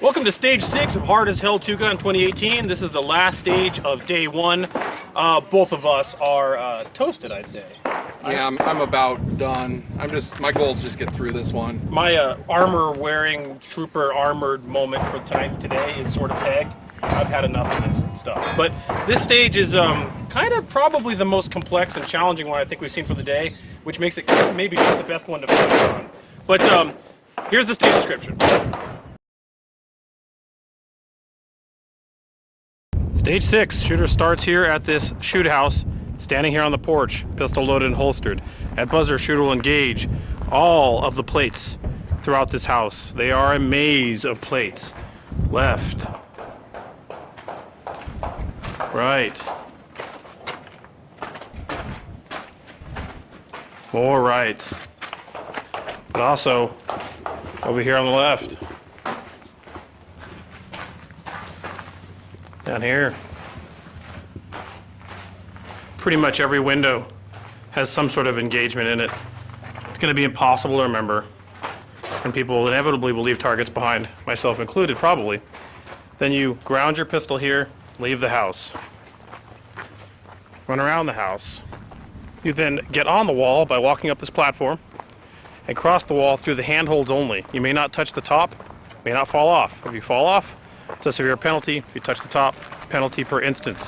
Welcome to stage 6 of Hard as Hell 2-Gun 2018. This is the last stage of day 1. Both of us are toasted, I'd say. Yeah, I'm about done. My goal is just get through this one. My armor-wearing, trooper-armored moment for today is sort of pegged. I've had enough of this stuff. But this stage is kind of probably the most complex and challenging one I think we've seen for the day, which makes it maybe not the best one to focus on. But here's the stage description. Stage 6, shooter starts here at this shoot house, standing here on the porch, pistol loaded and holstered. At buzzer, shooter will engage all of the plates throughout this house. They are a maze of plates. Left, right, more right, but also over here on the left. Down here. Pretty much every window has some sort of engagement in it. It's going to be impossible to remember, and people inevitably will leave targets behind, myself included probably. Then you ground your pistol here, leave the house, run around the house. You then get on the wall by walking up this platform and cross the wall through the handholds only. You may not touch the top, may not fall off. If you fall off, it's a severe penalty. If you touch the top, penalty per instance.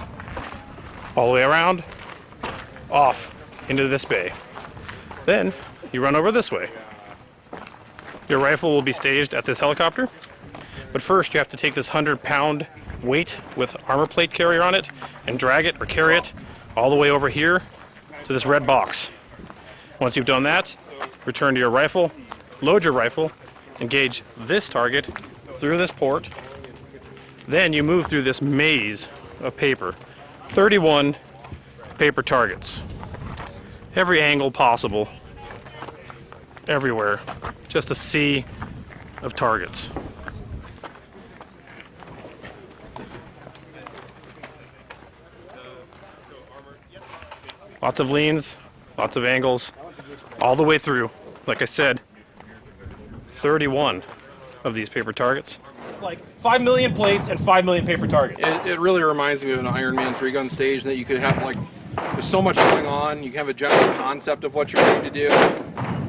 All the way around, off into this bay. Then you run over this way. Your rifle will be staged at this helicopter, but first you have to take this 100-pound weight with armor plate carrier on it and drag it or carry it all the way over here to this red box. Once you've done that, return to your rifle, load your rifle, engage this target through this port. Then you move through this maze of paper. 31 paper targets. Every angle possible. Everywhere. Just a sea of targets. Lots of leans, lots of angles, all the way through. Like I said, 31 of these paper targets. Like 5 million plates and 5 million paper targets. It really reminds me of an Iron Man 3-gun stage that you could have, like, there's so much going on. You can have a general concept of what you're trying to do,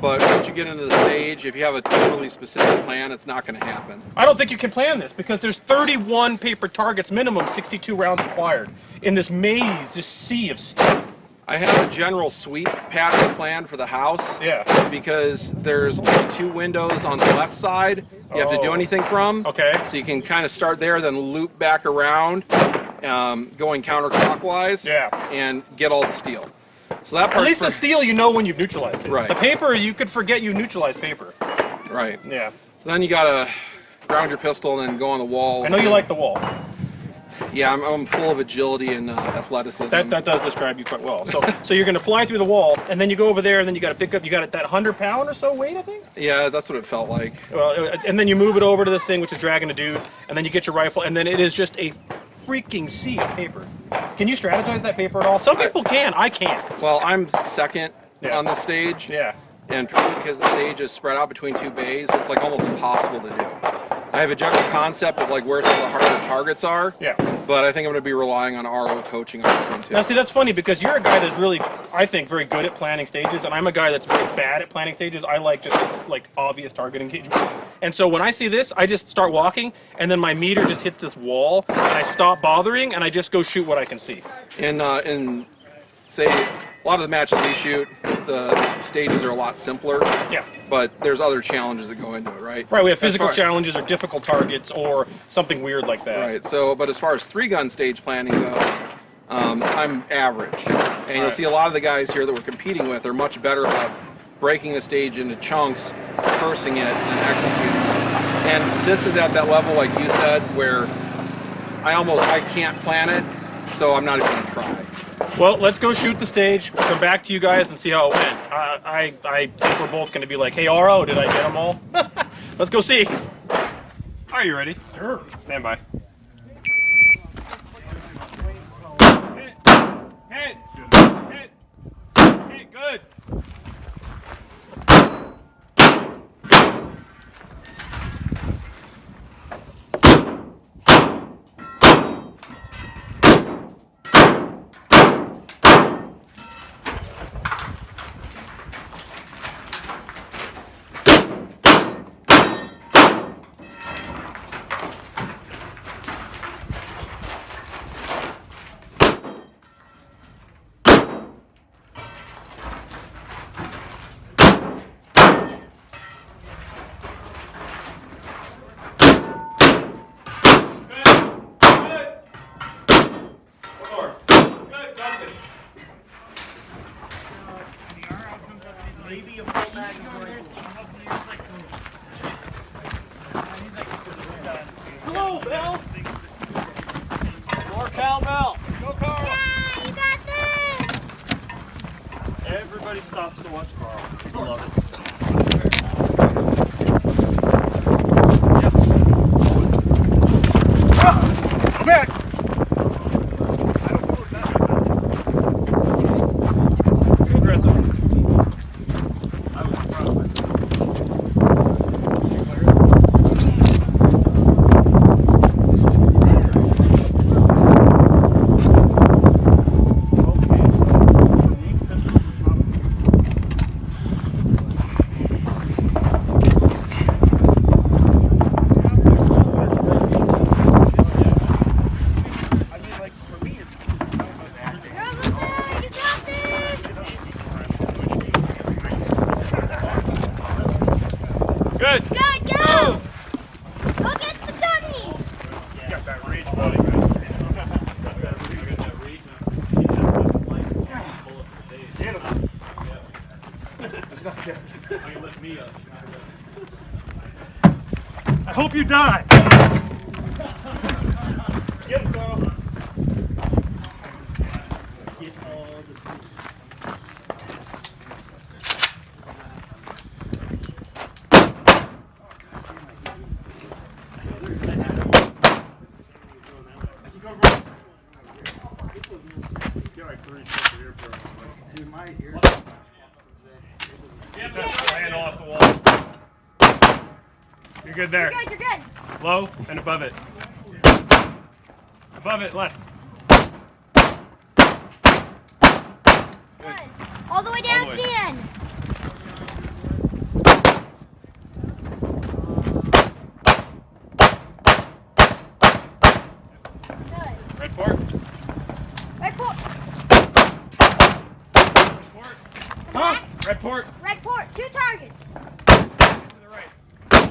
but once you get into the stage, if you have a totally specific plan, it's not going to happen. I don't think you can plan this because there's 31 paper targets, minimum 62 rounds required in this maze, this sea of stuff. I have a general sweep pattern plan for the house. Yeah. Because there's only 2 windows on the left side you have to do anything from. Okay. So you can kind of start there, then loop back around, going counterclockwise. Yeah. And get all the steel. So that part. At least the steel you know when you've neutralized it. Right. The paper, you could forget you neutralized paper. Right. Yeah. So then you gotta ground your pistol and then go on the wall. I know you like the wall. Yeah, I'm full of agility and athleticism. That does describe you quite well. So you're going to fly through the wall, and then you go over there, and then you got to pick up. You got that 100-pound or so weight, I think. Yeah, that's what it felt like. Well, and then you move it over to this thing, which is dragging a dude, and then you get your rifle, and then it is just a freaking sea of paper. Can you strategize that paper at all? Some people can. I can't. Well, I'm second on the stage. Yeah. And because the stage is spread out between 2 bays, it's like almost impossible to do. I have a general concept of like where some of the harder targets are. Yeah. But I think I'm going to be relying on RO coaching on this one too. Now see, that's funny because you're a guy that's really, I think, very good at planning stages, and I'm a guy that's very bad at planning stages. I like just this, like, obvious target engagement. And so when I see this, I just start walking, and then my meter just hits this wall, and I stop bothering, and I just go shoot what I can see. In say, a lot of the matches we shoot, the stages are a lot simpler. Yeah. But there's other challenges that go into it, right? Right, we have physical challenges or difficult targets or something weird like that. Right, so, but as far as 3-gun stage planning goes, I'm average. And you'll see a lot of the guys here that we're competing with are much better about breaking the stage into chunks, rehearsing it, and executing it. And this is at that level, like you said, where I can't plan it, so I'm not even going to try. Well, let's go shoot the stage. We'll come back to you guys and see how it went. I think we're both going to be like, hey, RO, did I get them all? Let's go see. Are you ready? Sure. Stand by. Hit. Hit. Hit. Good. to watch Karl. I love it. Come back! Good. Good, go! Go get the dummy! You got that reach, buddy. Get him. It's not good. I hope you die. Get him, Karl. Get all the seats. Dude, my ear. Get that land off the wall. You're good there. You're good, you're good. Low and above it. Above it, left. Good. All the way down All the to way. the end. Good. Red port. Red port. Red port. Come back. Red port. Red port. 2 targets. To the right. Good.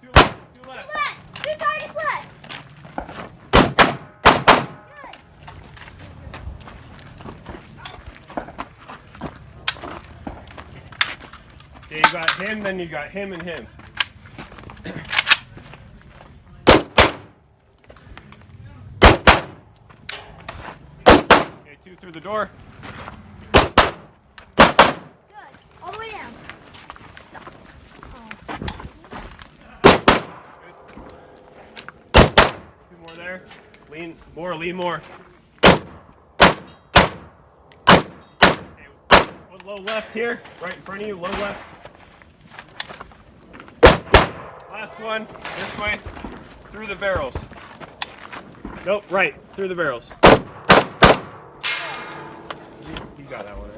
2 left. 2 2 left. left. 2 targets left. Good. Okay, you got him, then you got him and him. Okay, 2 through the door. Good. All the way down. Oh. 2 more there. Lean more, lean more. Okay, one low left here, right in front of you, low left. Last one, this way, through the barrels. Nope, right, through the barrels. You got that one.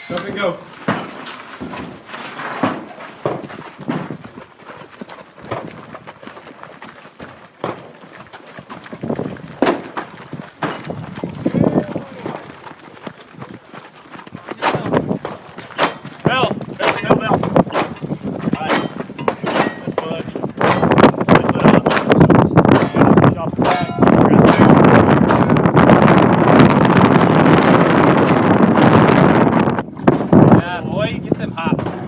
Up and go. Bell. Bell. Alright. That's good. Shop back. Yeah, boy, get them hops.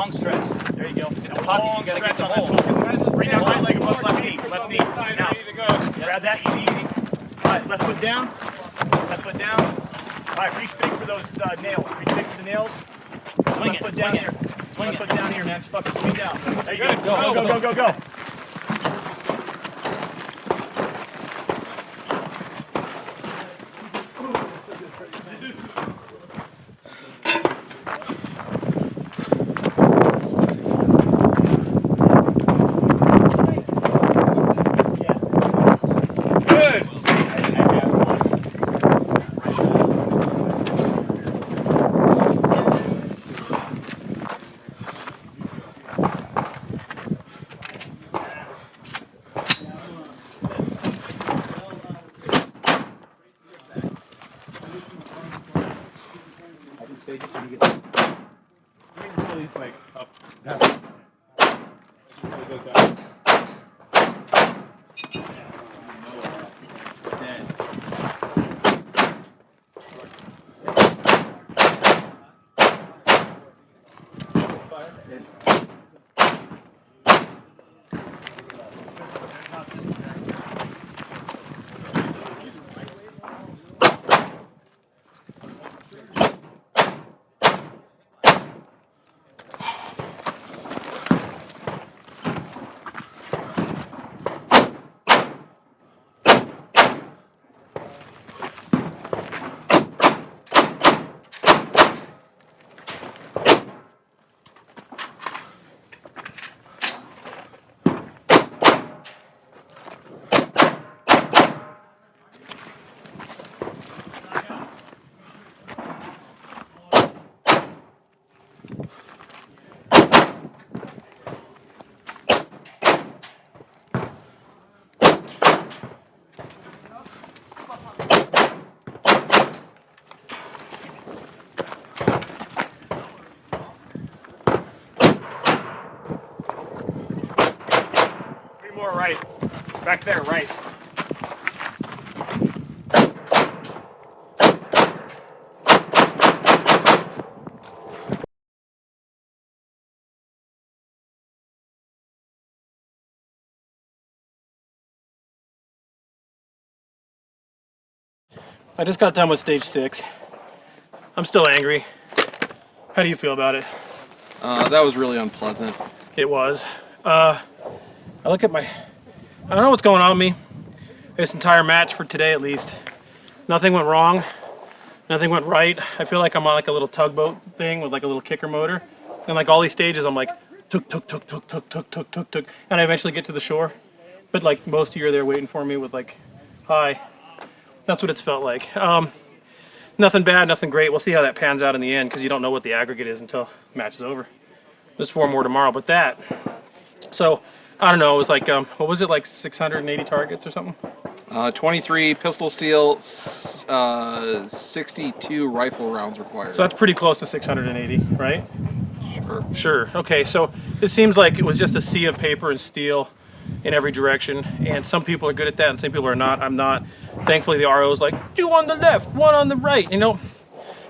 long stretch. There you go. Now pocket, you gotta get the hole. Bring that right leg above left knee. Left knee. Now, grab that, easy. All right, left foot down. Left foot down. All right, reach big for those nails. Reach big for the nails. Swing it, swing it. Swing Left it. foot down here, man. Just fucking swing down. There you go. Go, Go, go, go, go, go. Release like up. It goes down. Right. Back there, right. I just got done with stage 6. I'm still angry. How do you feel about it? That was really unpleasant. It was. I look at my... I don't know what's going on with me. This entire match for today, at least. Nothing went wrong. Nothing went right. I feel like I'm on like a little tugboat thing with like a little kicker motor. And like all these stages, I'm like, tuk, tuk, tuk, tuk, tuk, tuk, tuk, tuk, tuk. And I eventually get to the shore. But like most of you are there waiting for me with like, hi. That's what it's felt like. Nothing bad, nothing great. We'll see how that pans out in the end because you don't know what the aggregate is until the match is over. There's 4 more tomorrow, but that. So, I don't know, it was like, what was it, like 680 targets or something? 23 pistol steel, 62 rifle rounds required. So that's pretty close to 680, right? Sure. Sure. Okay, so it seems like it was just a sea of paper and steel in every direction, and some people are good at that and some people are not. I'm not. Thankfully the RO is like, 2 on the left, 1 on the right. You know,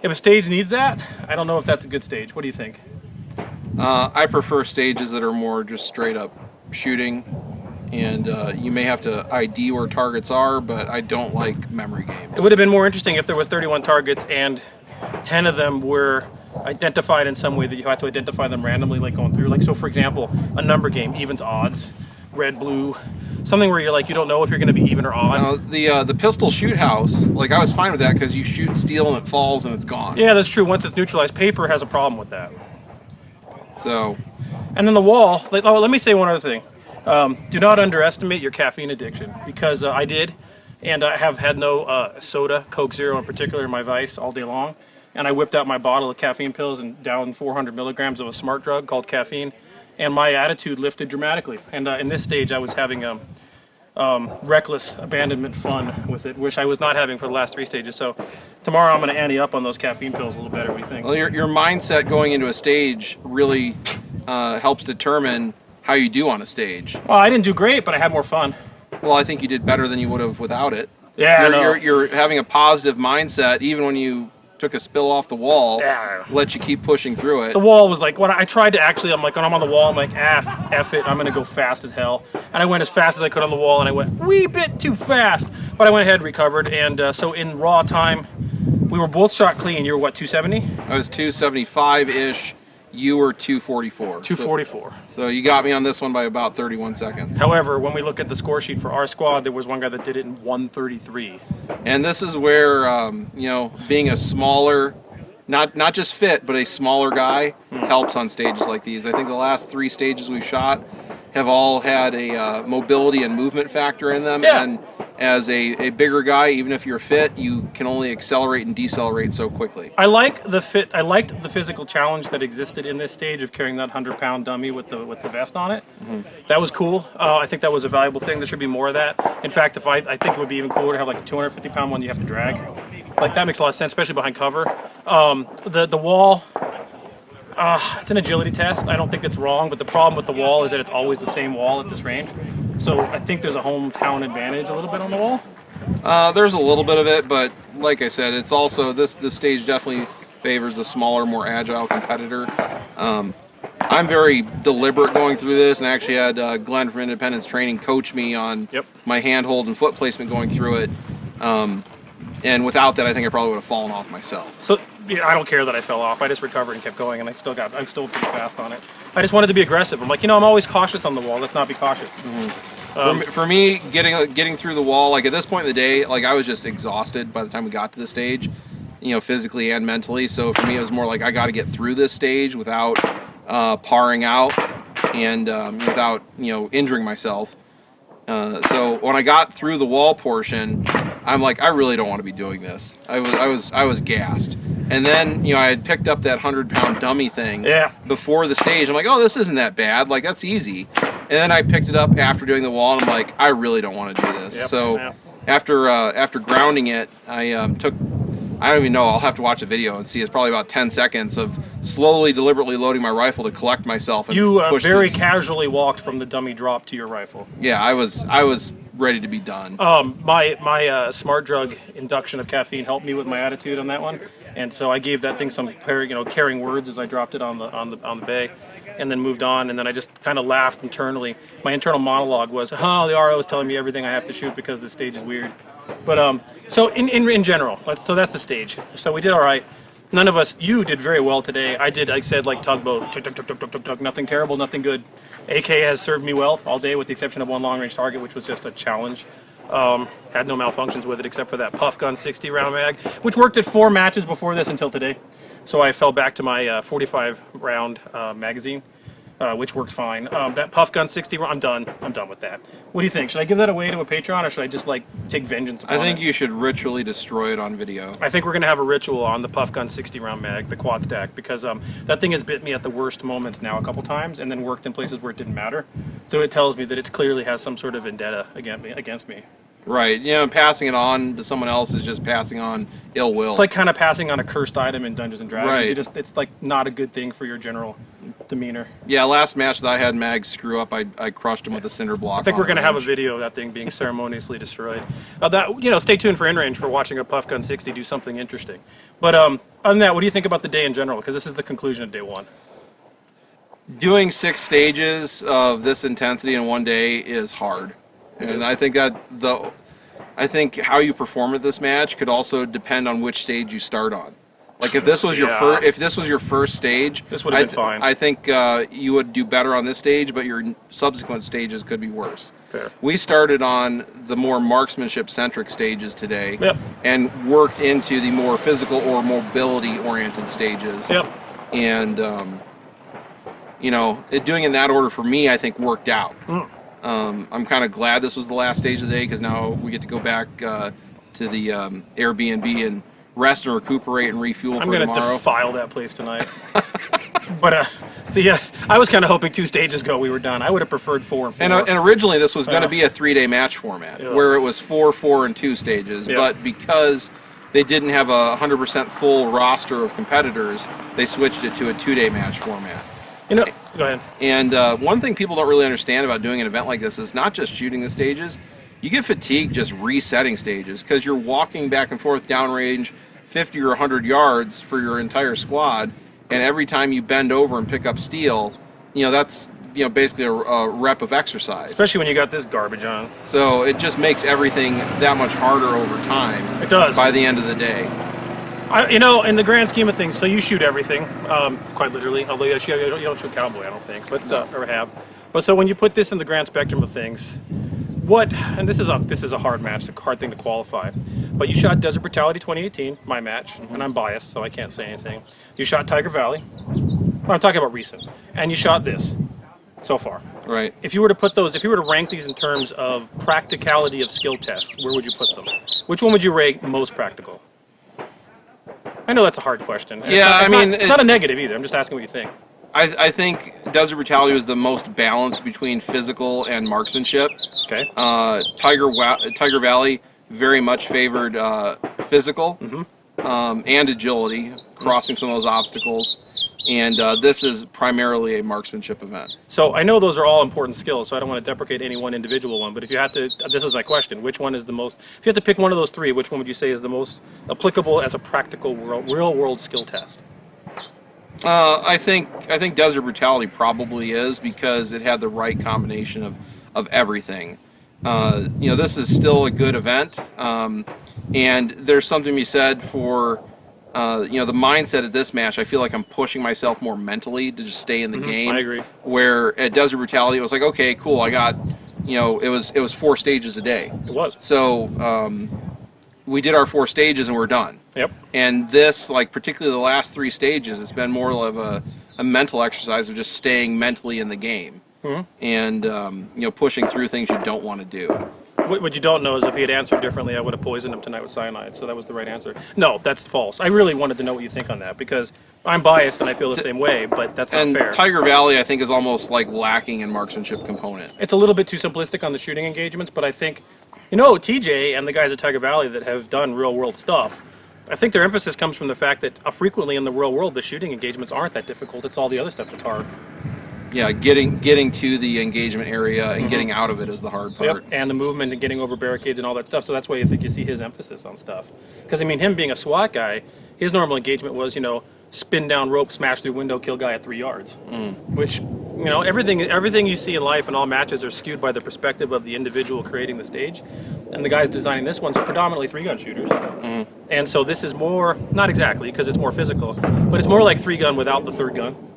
if a stage needs that, I don't know if that's a good stage. What do you think? I prefer stages that are more just straight up shooting, and you may have to ID where targets are, but I don't like memory games. It would have been more interesting if there was 31 targets and 10 of them were identified in some way that you had to identify them randomly, like going through. Like, so for example, a number game, evens, odds, red, blue, something where you're like, you don't know if you're going to be even or odd. The pistol shoot house, like I was fine with that because you shoot steel and it falls and it's gone. Yeah, that's true. Once it's neutralized, paper has a problem with that. So, and then the wall, like, oh, let me say one other thing. Do not underestimate your caffeine addiction, because I did, and I have had no soda, Coke Zero in particular, in my vice all day long. And I whipped out my bottle of caffeine pills and downed 400 milligrams of a smart drug called caffeine, and my attitude lifted dramatically. And in this stage, I was having reckless abandonment fun with it, which I was not having for the last 3 stages. So tomorrow I'm going to ante up on those caffeine pills a little better. What do you think? Well, your mindset going into a stage really helps determine how you do on a stage. Well, I didn't do great, but I had more fun. Well, I think you did better than you would have without it. Yeah, you're having a positive mindset even when you took a spill off the wall, Yeah. let you keep pushing through it. The wall was like, when I tried to actually, I'm like, when I'm on the wall, I'm like, F it, I'm gonna go fast as hell. And I went as fast as I could on the wall, and I went wee bit too fast. But I went ahead and recovered, and so in raw time, we were both shot clean. You were what, 270? I was 275-ish. You were 244. 244. So you got me on this one by about 31 seconds. However, when we look at the score sheet for our squad, there was one guy that did it in 133. And this is where, you know, being a smaller, not just fit, but a smaller guy helps on stages like these. I think the last 3 stages we've shot have all had a mobility and movement factor in them. Yeah. And as a bigger guy, even if you're fit, you can only accelerate and decelerate so quickly. I liked the physical challenge that existed in this stage of carrying that 100-pound dummy with the vest on it. That was cool. I think that was a valuable thing. There should be more of that. In fact, I think it would be even cooler to have like a 250-pound one you have to drag. Like that makes a lot of sense, especially behind cover. The wall. It's an agility test. I don't think it's wrong, but the problem with the wall is that it's always the same wall at this range. So I think there's a hometown advantage a little bit on the wall. There's a little bit of it, but like I said, it's also this stage definitely favors the smaller, more agile competitor. I'm very deliberate going through this, and I actually had Glenn from Independence Training coach me on my handhold and foot placement going through it. And without that, I think I probably would have fallen off myself. So yeah, I don't care that I fell off. I just recovered and kept going, and I'm still pretty fast on it. I just wanted to be aggressive. I'm like, I'm always cautious on the wall. Let's not be cautious. For me, getting through the wall, like at this point in the day, like I was just exhausted by the time we got to the stage, physically and mentally. So for me, it was more like I got to get through this stage without parring out and without injuring myself. So when I got through the wall portion, I'm like, I really don't want to be doing this. I was gassed. And then, I had picked up that 100-pound dummy thing before the stage. I'm like, oh, this isn't that bad. Like, that's easy. And then I picked it up after doing the wall, and I'm like, I really don't want to do this. After grounding it, I don't even know, I'll have to watch a video and see. It's probably about 10 seconds of slowly, deliberately loading my rifle to collect myself. And you push very these. casually walked from the dummy drop to your rifle. Yeah, I was ready to be done. My smart drug induction of caffeine helped me with my attitude on that one, and so I gave that thing some carrying words as I dropped it on the bay, and then moved on. And then I just kind of laughed internally. My internal monologue was, "Oh, the RO is telling me everything I have to shoot because the stage is weird." But so in general, so that's the stage. So we did all right. None of us. You did very well today. I said like tugboat, tug, tug, tug, tug, tug, tug, tug, nothing terrible, nothing good. AK has served me well all day, with the exception of one long-range target, which was just a challenge. Had no malfunctions with it except for that puff gun 60 round mag, which worked at 4 matches before this until today. So I fell back to my 45 round magazine, which worked fine. That puff gun 60 round, I'm done with that. What do you think? Should I give that away to a Patreon, or should I just like take vengeance upon I think it? you should ritually destroy it on video. I think we're going to have a ritual on the puff gun 60 round mag, the quad stack, because that thing has bit me at the worst moments now a couple times, and then worked in places where it didn't matter. So it tells me that it clearly has some sort of vendetta against me. Right, passing it on to someone else is just passing on ill will. It's like kind of passing on a cursed item in Dungeons and Dragons. Right. It's like not a good thing for your general demeanor. Yeah, last match that I had Mag screw up, I crushed him with a cinder block. I think we're going to have a video of that thing being ceremoniously destroyed. Stay tuned for InRange for watching a puff gun 60 do something interesting. But other than that, what do you think about the day in general? Because this is the conclusion of day 1. Doing 6 stages of this intensity in one day is hard. And I think how you perform at this match could also depend on which stage you start on. Like if this was your first stage, this would have been fine. I think you would do better on this stage, but your subsequent stages could be worse. Fair. We started on the more marksmanship-centric stages today, and worked into the more physical or mobility-oriented stages. Yep. And doing it in that order for me, I think worked out. I'm kind of glad this was the last stage of the day, because now we get to go back to the Airbnb and rest and recuperate and refuel for tomorrow. I'm going to defile that place tonight. But I was kind of hoping 2 stages ago we were done. I would have preferred 4 and 4. And originally this was going to be a 3-day match format, where it was 4, 4, and 2 stages. But because they didn't have a 100% full roster of competitors, they switched it to a 2-day match format. Go ahead. And one thing people don't really understand about doing an event like this is not just shooting the stages. You get fatigued just resetting stages, because you're walking back and forth downrange 50 or 100 yards for your entire squad, and every time you bend over and pick up steel, that's basically a rep of exercise. Especially when you got this garbage on. So it just makes everything that much harder over time. It does. By the end of the day. In the grand scheme of things, so you shoot everything, quite literally. Although you don't shoot cowboy, I don't think, but or have. But so when you put this in the grand spectrum of things, and this is a hard match, a hard thing to qualify. But you shot Desert Brutality 2018, my match, and I'm biased, so I can't say anything. You shot Tiger Valley. Well, I'm talking about recent, and you shot this so far. Right. If you were to rank these in terms of practicality of skill test, where would you put them? Which one would you rate most practical? I know that's a hard question. Yeah, it's not a negative either. I'm just asking what you think. I think Desert Brutality was the most balanced between physical and marksmanship. Okay. Tiger Valley very much favored physical and agility, crossing some of those obstacles. And this is primarily a marksmanship event. So I know those are all important skills, so I don't want to deprecate any one individual one, but if you had to, this is my question, which one is the most, if you had to pick one of those three, which one would you say is the most applicable as a practical real-world skill test? I think Desert Brutality probably is, because it had the right combination of everything. This is still a good event, and there's something to be said for the mindset of this match. I feel like I'm pushing myself more mentally to just stay in the game. I agree. Where at Desert Brutality, it was like, okay, cool, I got, it was 4 stages a day. It was. So we did our 4 stages and we're done. Yep. And this, like particularly the last 3 stages, it's been more of a mental exercise of just staying mentally in the game and pushing through things you don't want to do. What you don't know is if he had answered differently, I would have poisoned him tonight with cyanide, so that was the right answer. No, that's false. I really wanted to know what you think on that, because I'm biased and I feel the same way, but that's not fair. And Tiger Valley, I think, is almost like lacking in marksmanship component. It's a little bit too simplistic on the shooting engagements, but I think, TJ and the guys at Tiger Valley that have done real-world stuff, I think their emphasis comes from the fact that frequently in the real world, the shooting engagements aren't that difficult. It's all the other stuff that's hard. Yeah, getting to the engagement area and getting out of it is the hard part. Yep, and the movement and getting over barricades and all that stuff. So that's why you think you see his emphasis on stuff. Because, him being a SWAT guy, his normal engagement was, spin down rope, smash through window, kill guy at 3 yards. Which, everything you see in life and all matches are skewed by the perspective of the individual creating the stage. And the guys designing this one's are predominantly 3-gun shooters. And so this is more, not exactly, because it's more physical, but it's more like 3-gun without the 3rd gun.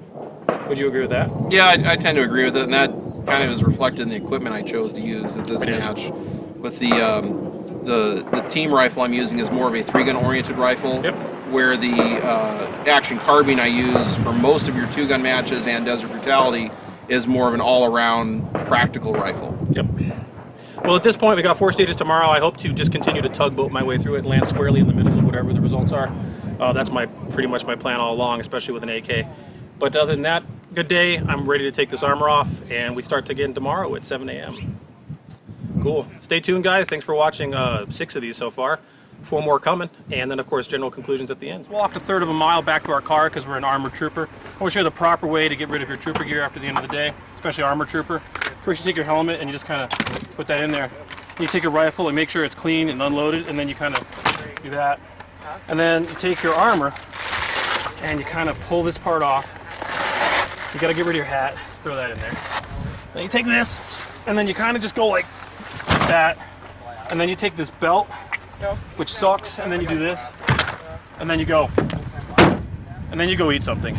Would you agree with that? Yeah, I tend to agree with it, and that kind of is reflected in the equipment I chose to use at this match. With the team rifle I'm using is more of a 3-gun oriented rifle, where the action carbine I use for most of your 2-gun matches and Desert Brutality is more of an all-around practical rifle. Yep. Well, at this point, we got 4 stages tomorrow. I hope to just continue to tugboat my way through it, land squarely in the middle of whatever the results are. That's pretty much my plan all along, especially with an AK. But other than that, good day. I'm ready to take this armor off, and we start again tomorrow at 7 a.m. Cool. Stay tuned, guys. Thanks for watching 6 of these so far. 4 more coming, and then, of course, general conclusions at the end. We'll walk a third of a mile back to our car because we're an armored trooper. I want to show you the proper way to get rid of your trooper gear after the end of the day, especially armored trooper. First, you take your helmet, and you just kind of put that in there. You take your rifle and make sure it's clean and unloaded, and then you kind of do that. And then you take your armor, and you kind of pull this part off. You got to get rid of your hat. Throw that in there. Then you take this, and then you kind of just go like that. And then you take this belt, which sucks, and then you do this, and then you go. And then you go eat something.